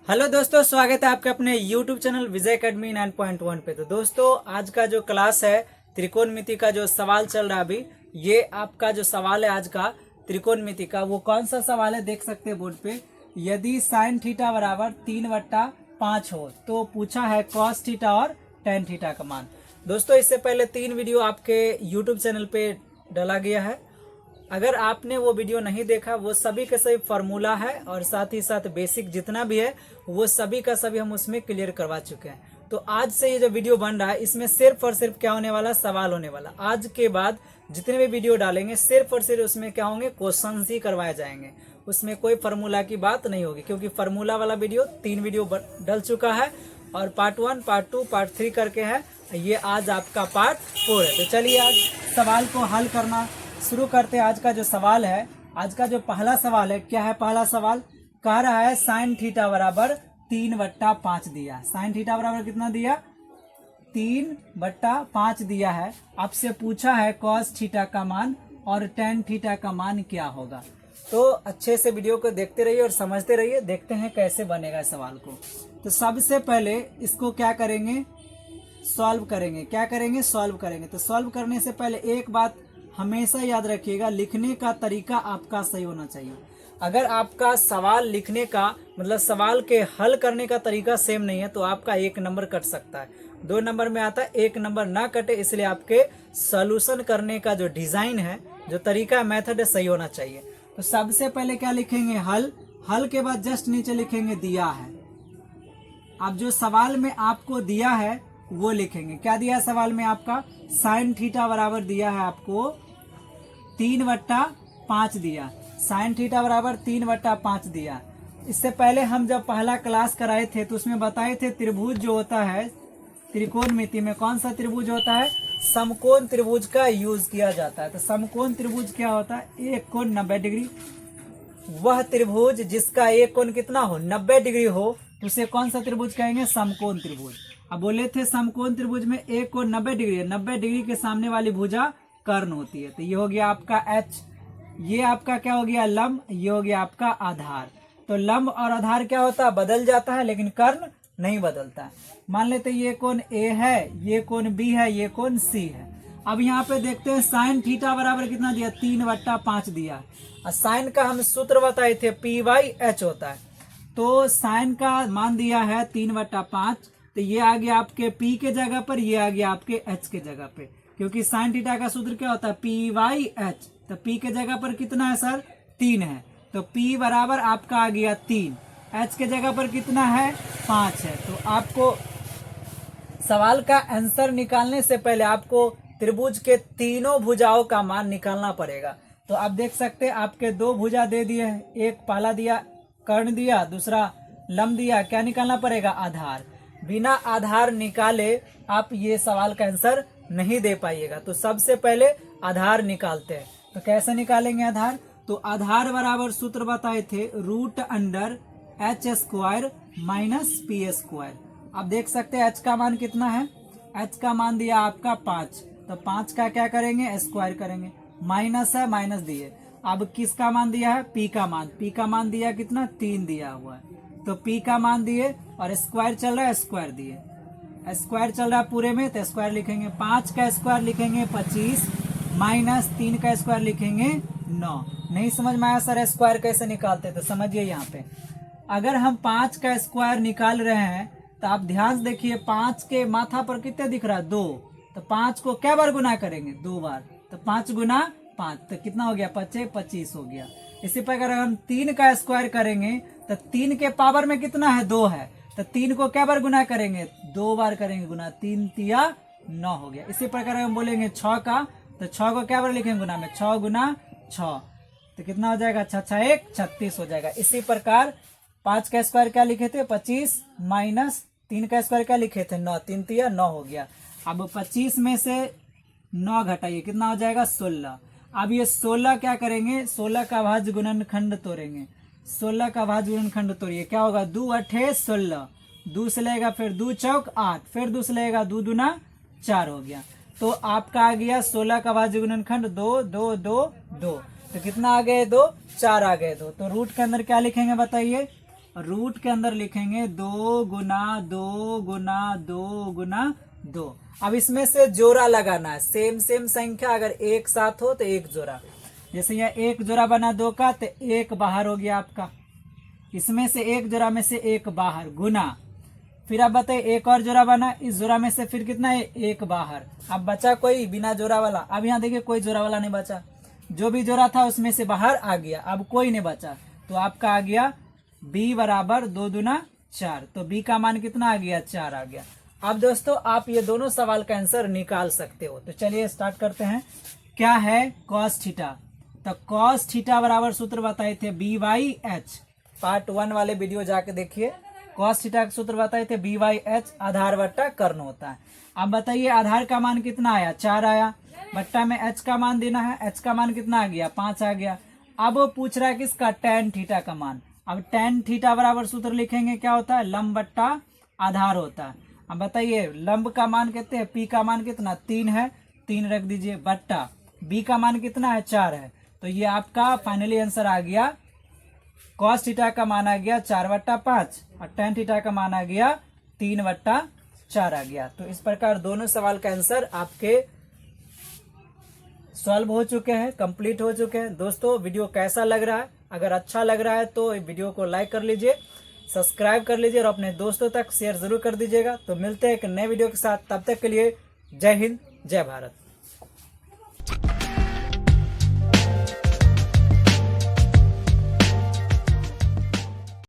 Hello दोस्तों, स्वागत है आपके अपने YouTube चैनल विजय अकेडमी 9.1 पे। तो दोस्तों, आज का जो क्लास है त्रिकोणमिति का जो सवाल चल रहा है अभी, ये आपका जो सवाल है आज का त्रिकोणमिति का, वो कौन सा सवाल है देख सकते हैं बोर्ड पे। यदि साइन थीटा बराबर 3/5 हो तो पूछा है कॉस थीटा और टेन थीटा का मान। दोस्तों, इससे पहले 3 वीडियो आपके YouTube चैनल पे डाला गया है। अगर आपने वो वीडियो नहीं देखा, वो सभी का सभी फार्मूला है और साथ ही साथ बेसिक जितना भी है वो सभी का सभी हम उसमें क्लियर करवा चुके हैं। तो आज से ये जो वीडियो बन रहा है इसमें सिर्फ और सिर्फ क्या होने वाला, सवाल होने वाला। आज के बाद जितने भी वीडियो डालेंगे सिर्फ और सिर्फ उसमें क्या होंगे, क्वेश्चन ही करवाए जाएंगे। उसमें कोई फार्मूला की बात नहीं होगी, क्योंकि फार्मूला वाला वीडियो 3 वीडियो डल चुका है और पार्ट 1, पार्ट 2, पार्ट 3 करके है। ये आज आपका पार्ट 4 है। तो चलिए आज सवाल को हल करना शुरू करते हैं। आज का जो सवाल है, आज का जो पहला सवाल है, क्या है पहला सवाल, कह रहा है साइन थीटा बराबर 3/5 दिया। साइन थीटा बराबर कितना दिया, 3/5 दिया है। आपसे पूछा है कॉस थीटा का मान और टेन थीटा का मान क्या होगा। तो अच्छे से वीडियो को देखते रहिए और समझते रहिए। देखते हैं कैसे बनेगा इस सवाल को। तो सबसे पहले इसको क्या करेंगे, सॉल्व करेंगे। क्या करेंगे, सॉल्व करेंगे। तो सॉल्व करने से पहले एक बात हमेशा याद रखिएगा, लिखने का तरीका आपका सही होना चाहिए। अगर आपका सवाल लिखने का मतलब सवाल के हल करने का तरीका सेम नहीं है तो आपका 1 नंबर कट सकता है। 2 नंबर में आता है, 1 नंबर ना कटे, इसलिए आपके सॉल्यूशन करने का जो डिजाइन है, जो तरीका मेथड है, सही होना चाहिए। तो सबसे पहले क्या लिखेंगे, हल। हल के बाद जस्ट नीचे लिखेंगे दिया है। अब जो सवाल में आपको दिया है वो लिखेंगे। क्या दिया है सवाल में आपका, साइन थीटा बराबर दिया है आपको 3/5 दिया। साइन थीटा बराबर 3/5 दिया। इससे पहले हम जब पहला क्लास कराए थे तो उसमें बताए थे त्रिभुज जो होता है त्रिकोणमिति में, कौन सा त्रिभुज होता है, समकोण त्रिभुज का यूज किया जाता है। तो समकोण त्रिभुज क्या होता है, एक कोण 90 डिग्री। वह त्रिभुज जिसका एक कोण कितना हो, 90 डिग्री हो, उसे कौन सा त्रिभुज कहेंगे, समकोण त्रिभुज। अब बोले थे समकोण त्रिभुज में एक कोण 90 डिग्री है, 90 डिग्री के सामने वाली भुजा कर्ण होती है। तो ये हो गया आपका एच, ये आपका क्या हो गया लंब, ये हो गया आपका आधार। तो लंब और आधार क्या होता है, बदल जाता है, लेकिन कर्ण नहीं बदलता है। मान लेते ये कोण ए है, ये कोण बी है, ये कोण सी है। अब यहाँ पे देखते हैं साइन थीटा बराबर कितना दिया, 3/5 दिया। और साइन का हम सूत्र बताए थे P/H होता है। तो साइन का मान दिया है 3/5, तो ये आ गया आपके P के जगह पर, ये आ गया आपके H के जगह पे, क्योंकि साइन थीटा का सूत्र क्या होता है, P/H। तो P के जगह पर कितना है सर, 3 है। तो P बराबर आपका आ गया 3, H के जगह पर कितना है, 5 है। तो आपको सवाल का आंसर निकालने से पहले आपको त्रिभुज के तीनों भुजाओं का मान निकालना पड़ेगा। तो आप देख सकते हैं आपके 2 भुजा दे दिए हैं, एक पहला दिया कर्ण दिया, दूसरा लंब दिया। क्या निकालना पड़ेगा, आधार। बिना आधार निकाले आप ये सवाल का आंसर नहीं दे पाइएगा। तो सबसे पहले आधार निकालते हैं। तो कैसे निकालेंगे आधार, तो आधार बराबर सूत्र बताए थे √H² - P²। आप देख सकते हैं H का मान कितना है, H का मान दिया आपका 5। तो 5 का क्या करेंगे, स्क्वायर करेंगे। माइनस है, माइनस दिए। अब किसका मान दिया है, P का मान। P का मान दिया कितना, 3 दिया हुआ है। तो P का मान दिए और स्क्वायर चल रहा है, स्क्वायर दिए। स्क्वायर चल रहा है पूरे में तो स्क्वायर लिखेंगे। 5 का स्क्वायर लिखेंगे 25, माइनस 3 का स्क्वायर लिखेंगे 9। नहीं समझ में आया सर स्क्वायर कैसे निकालते, तो समझिए यहाँ पे अगर हम 5 का स्क्वायर निकाल रहे हैं तो आप ध्यान से देखिए, 5 के माथा पर कितने दिख रहा है, 2। तो 5 को क्या बार गुना करेंगे, 2 बार। तो 5 गुना 5, तो कितना हो गया, 5 25 हो गया। इसी प्रकार अगर हम 3 का स्क्वायर करेंगे तो 3 के पावर में कितना है, 2 है। तो 3 को क्या बार गुना करेंगे, 2 बार करेंगे गुना, 3 तिया 9 हो गया। इसी प्रकार हम बोलेंगे 6 का, तो 6 को क्या बार लिखेंगे गुना में, 6 गुना 6, तो कितना हो जाएगा, 6 6 1 36 हो जाएगा। इसी प्रकार 5 का स्क्वायर क्या लिखे थे, 25, माइनस 3 का स्क्वायर क्या लिखे थे, 9, 3 तिया 9 हो गया। अब 25 में से 9 घटाइए, कितना हो जाएगा, 16। अब ये 16 क्या करेंगे, 16 का भाज्य गुणनखंड तोड़ेंगे। 16 का भाज्य गुणनखंड तोड़िए, क्या होगा, 2 8 16, 2 से लगेगा, फिर 2 चौक 8, फिर 2 से लगेगा, 2 दूना 4 हो गया। तो आपका आ गया 16 का भाज्य गुणनखंड 2 2 2 2। तो कितना आ गए, 2 4 आ गए 2। तो रूट के अंदर क्या लिखेंगे बताइए, रूट के अंदर लिखेंगे 2 गुना 2 गुना 2 गुना 2। अब इसमें से जोड़ा लगाना है, सेम सेम संख्या अगर एक साथ हो तो एक जोड़ा। जैसे यहाँ एक जोड़ा बना 2 का तो एक बाहर हो गया आपका, इसमें से एक जोड़ा में से एक बाहर गुना। फिर आप बताइए एक और जोड़ा बना, इस जोड़ा में से फिर कितना है, एक बाहर। अब बचा कोई बिना जोड़ा वाला। अब यहाँ देखिए कोई जोड़ा वाला नहीं बचा, जो भी जोड़ा था उसमें से बाहर आ गया, अब कोई नहीं बचा। तो आपका आ गया b बराबर 2 दूना 4। तो b का मान कितना आ गया, 4 आ गया। अब दोस्तों आप ये दोनों सवाल का आंसर निकाल सकते हो। तो चलिए स्टार्ट करते हैं। क्या है cos थीटा। तो cos थीटा बराबर सूत्र बताए थे b/h। पार्ट 1 वाले वीडियो जाके देखिए। cos थीटा का सूत्र बताए थे b/h, आधार बट्टा कर्ण होता है। अब बताइए आधार का मान कितना आया, 4 आया। बट्टा में h का मान देना है, h का मान कितना आ गया, 5 आ गया। अब वो पूछ रहा है किसका, tan थीटा का मान। अब tan थीटा बराबर सूत्र लिखेंगे, क्या होता है, लंब बट्टा आधार होता है। अब बताइए लंब का मान कहते हैं, p का मान कितना 3 है, 3 रख दीजिए, बट्टा b का मान कितना है, 4 है। तो ये आपका फाइनली आंसर आ गया। cos थीटा का मान आ गया 4/5 और tan थीटा का मान आ गया 3/4 आ गया। तो इस प्रकार दोनों सवाल का आंसर आपके सॉल्व हो चुके हैं, कंप्लीट हो चुके हैं। दोस्तों वीडियो कैसा लग रहा है, अगर अच्छा लग रहा है तो वीडियो को लाइक कर लीजिए, सब्सक्राइब कर लीजिए और अपने दोस्तों तक शेयर जरूर कर दीजिएगा। तो मिलते हैं एक नए वीडियो के साथ, तब तक के लिए जय हिंद, जय भारत।